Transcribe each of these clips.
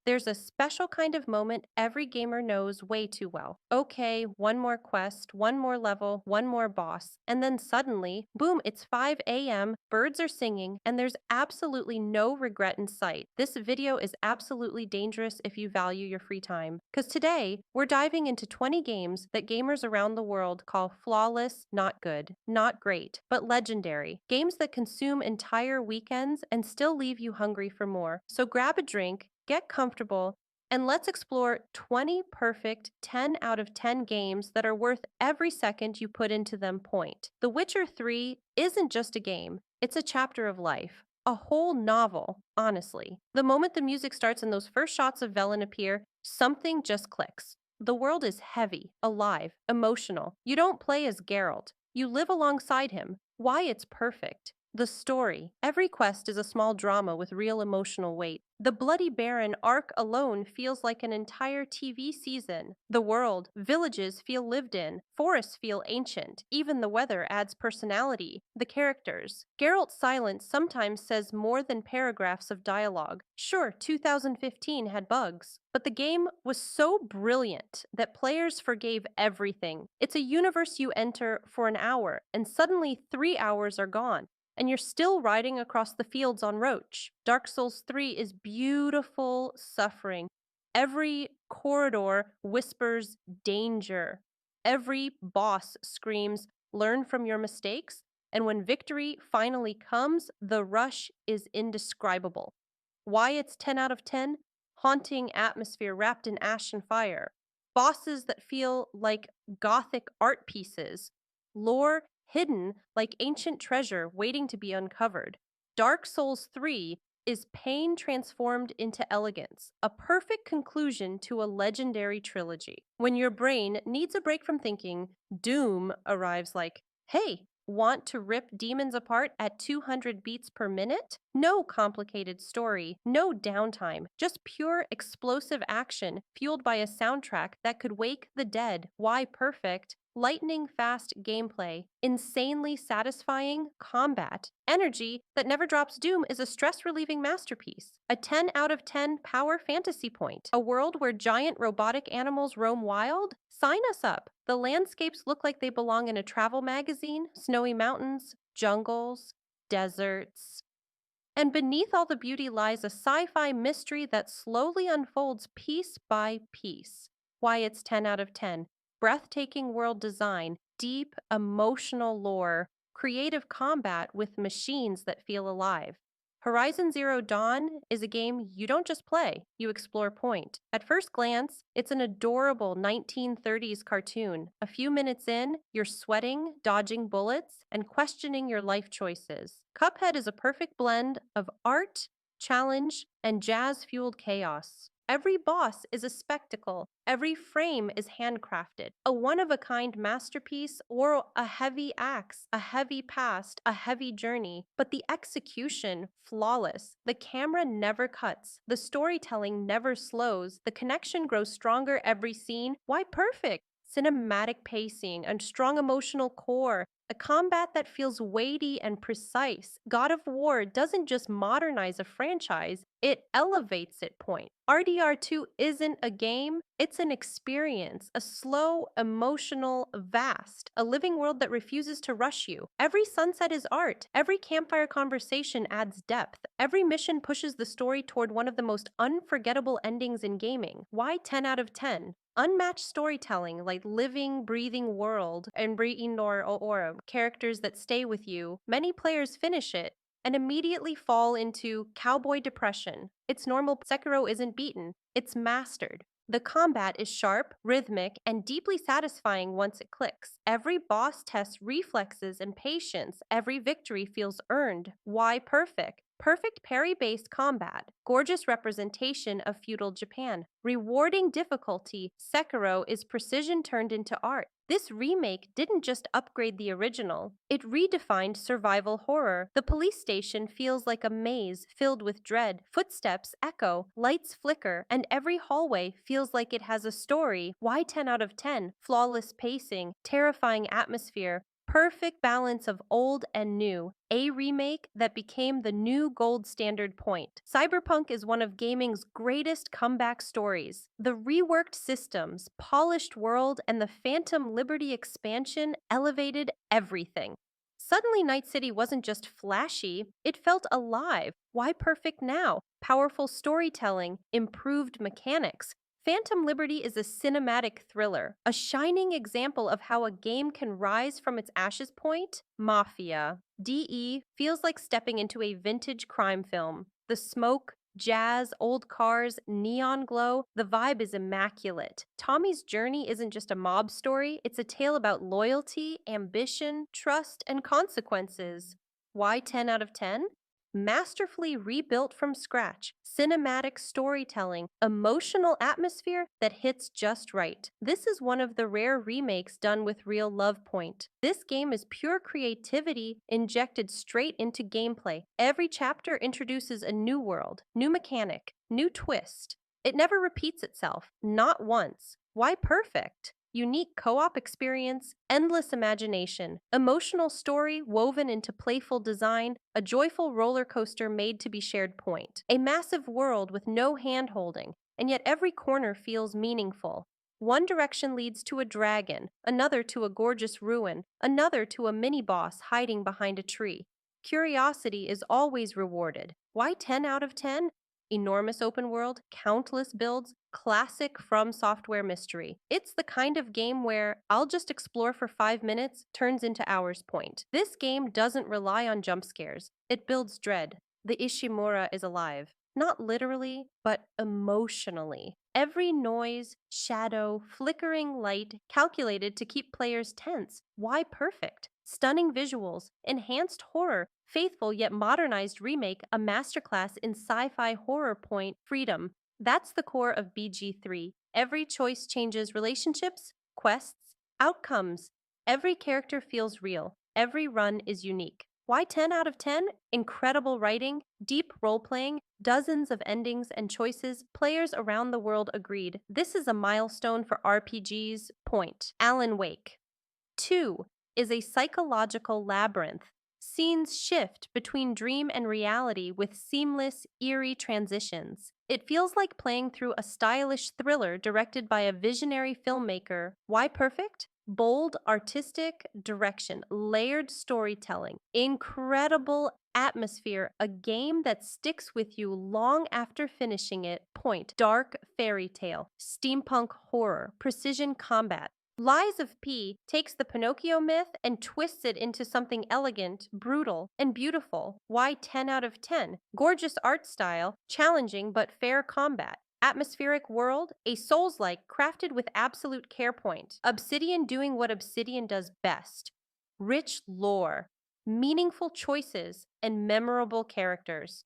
There's a special kind of moment every gamer knows way too well. Okay, one more quest, one more level, one more boss, and then suddenly, boom, it's 5 a.m., birds are singing, and there's absolutely no regret in sight. This video is absolutely dangerous if you value your free time. Because today, we're diving into 20 games that gamers around the world call flawless, not good, not great, but legendary. Games that consume entire weekends and still leave you hungry for more. So grab a drink, get comfortable, and let's explore 20 perfect 10 out of 10 games that are worth every second you put into them. Point. The Witcher 3 isn't just a game, it's a chapter of life. A whole novel, honestly. The moment the music starts and those first shots of Velen appear, something just clicks. The world is heavy, alive, emotional. You don't play as Geralt, you live alongside him. Why it's perfect. The story. Every quest is a small drama with real emotional weight. The Bloody Baron arc alone feels like an entire TV season. The world, villages feel lived in, forests feel ancient, even the weather adds personality. The characters. Geralt's silence sometimes says more than paragraphs of dialogue. Sure, 2015 had bugs, but the game was so brilliant that players forgave everything. It's a universe you enter for an hour, and suddenly 3 hours are gone and you're still riding across the fields on Roach. Dark Souls 3 is beautiful suffering. Every corridor whispers danger. Every boss screams, learn from your mistakes. And when victory finally comes, the rush is indescribable. Why it's 10 out of 10? Haunting atmosphere wrapped in ash and fire. Bosses that feel like gothic art pieces. Lore hidden like ancient treasure waiting to be uncovered. Dark Souls 3 is pain transformed into elegance, a perfect conclusion to a legendary trilogy. When your brain needs a break from thinking, Doom arrives like, hey, want to rip demons apart at 200 beats per minute? No complicated story, no downtime, just pure explosive action fueled by a soundtrack that could wake the dead. Why perfect? Lightning fast gameplay, insanely satisfying combat, energy that never drops. Doom is a stress relieving masterpiece. A 10 out of 10 power fantasy point. A world where giant robotic animals roam wild? Sign us up. The landscapes look like they belong in a travel magazine: snowy mountains, jungles, deserts. And beneath all the beauty lies a sci fi mystery that slowly unfolds piece by piece. Why it's 10 out of 10. Breathtaking world design, deep emotional lore, creative combat with machines that feel alive. Horizon Zero Dawn is a game you don't just play, you explore. Point. At first glance, it's an adorable 1930s cartoon. A few minutes in, you're sweating, dodging bullets, and questioning your life choices. Cuphead is a perfect blend of art, challenge, and jazz fueled chaos. Every boss is a spectacle. Every frame is handcrafted. A one of a kind masterpiece or a heavy axe, a heavy past, a heavy journey. But the execution, flawless. The camera never cuts. The storytelling never slows. The connection grows stronger every scene. Why perfect? Cinematic pacing and strong emotional core, a combat that feels weighty and precise. God of War doesn't just modernize a franchise, it elevates it. Point. RDR2 isn't a game, it's an experience, a slow, emotional, vast, a living world that refuses to rush you. Every sunset is art, every campfire conversation adds depth, every mission pushes the story toward one of the most unforgettable endings in gaming. Why 10 out of 10? Unmatched storytelling, like living, breathing world, and breathing or characters that stay with you. Many players finish it and immediately fall into cowboy depression. It's normal. Sekiro isn't beaten, it's mastered. The combat is sharp, rhythmic, and deeply satisfying once it clicks. Every boss tests reflexes and patience. Every victory feels earned. Why perfect? Perfect parry-based combat, gorgeous representation of feudal Japan, rewarding difficulty. Sekiro is precision turned into art. This remake didn't just upgrade the original, it redefined survival horror. The police station feels like a maze filled with dread. Footsteps echo, lights flicker, and every hallway feels like it has a story. Why 10 out of 10? Flawless pacing, terrifying atmosphere, perfect balance of old and new, a remake that became the new gold standard point. Cyberpunk is one of gaming's greatest comeback stories. The reworked systems, polished world, and the Phantom Liberty expansion elevated everything. Suddenly, Night City wasn't just flashy, it felt alive. Why perfect now? Powerful storytelling, improved mechanics. Phantom Liberty is a cinematic thriller, a shining example of how a game can rise from its ashes point. Mafia. DE feels like stepping into a vintage crime film. The smoke, jazz, old cars, neon glow, the vibe is immaculate. Tommy's journey isn't just a mob story, it's a tale about loyalty, ambition, trust, and consequences. Why 10 out of 10? Masterfully rebuilt from scratch, cinematic storytelling, emotional atmosphere that hits just right. This is one of the rare remakes done with real love point. This game is pure creativity injected straight into gameplay. Every chapter introduces a new world, new mechanic, new twist. It never repeats itself, not once. Why perfect? Unique co op experience, endless imagination, emotional story woven into playful design, a joyful roller coaster made to be shared point, a massive world with no hand holding, and yet every corner feels meaningful. One direction leads to a dragon, another to a gorgeous ruin, another to a mini boss hiding behind a tree. Curiosity is always rewarded. Why 10 out of 10? Enormous open world, countless builds, classic From Software mystery. It's the kind of game where I'll just explore for 5 minutes turns into hours point. This game doesn't rely on jump scares. It builds dread. The Ishimura is alive. Not literally, but emotionally. Every noise, shadow, flickering light calculated to keep players tense. Why perfect? Stunning visuals, enhanced horror, faithful yet modernized remake, a masterclass in sci-fi horror point freedom. That's the core of BG3. Every choice changes relationships, quests, outcomes. Every character feels real. Every run is unique. Why 10 out of 10? Incredible writing, deep role-playing, dozens of endings and choices. Players around the world agreed. This is a milestone for RPGs. Point. Alan Wake. 2 is a psychological labyrinth. Scenes shift between dream and reality with seamless, eerie transitions. It feels like playing through a stylish thriller directed by a visionary filmmaker. Why perfect? Bold, artistic direction, layered storytelling, incredible atmosphere, a game that sticks with you long after finishing it. Point. Dark fairy tale, steampunk horror, precision combat. Lies of P takes the Pinocchio myth and twists it into something elegant, brutal, and beautiful. Why 10 out of 10? Gorgeous art style, challenging but fair combat. Atmospheric world, a Souls-like crafted with absolute care point. Obsidian doing what Obsidian does best. Rich lore, meaningful choices, and memorable characters.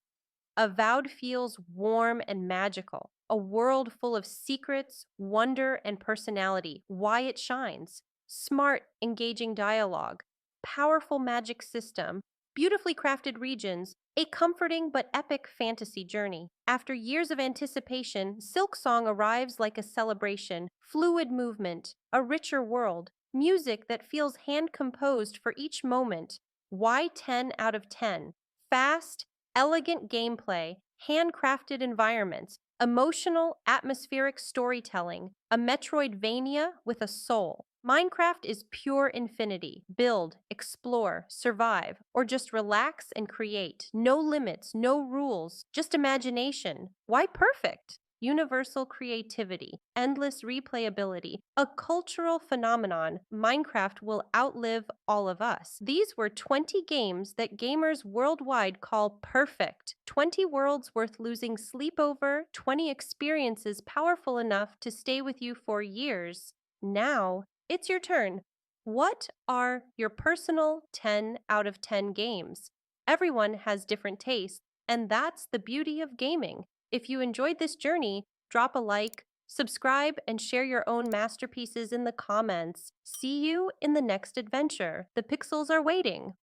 Avowed feels warm and magical, a world full of secrets, wonder, and personality. Why it shines. Smart, engaging dialogue, powerful magic system, beautifully crafted regions, a comforting but epic fantasy journey. After years of anticipation, Silksong arrives like a celebration, fluid movement, a richer world, music that feels hand-composed for each moment. Why 10 out of 10? Fast, elegant gameplay, handcrafted environments, emotional, atmospheric storytelling, a Metroidvania with a soul. Minecraft is pure infinity. Build, explore, survive, or just relax and create. No limits, no rules, just imagination. Why perfect? Universal creativity, endless replayability, a cultural phenomenon. Minecraft will outlive all of us. These were 20 games that gamers worldwide call perfect. 20 worlds worth losing sleep over, 20 experiences powerful enough to stay with you for years. Now, it's your turn. What are your personal 10 out of 10 games? Everyone has different tastes, and that's the beauty of gaming. If you enjoyed this journey, drop a like, subscribe, and share your own masterpieces in the comments. See you in the next adventure. The pixels are waiting.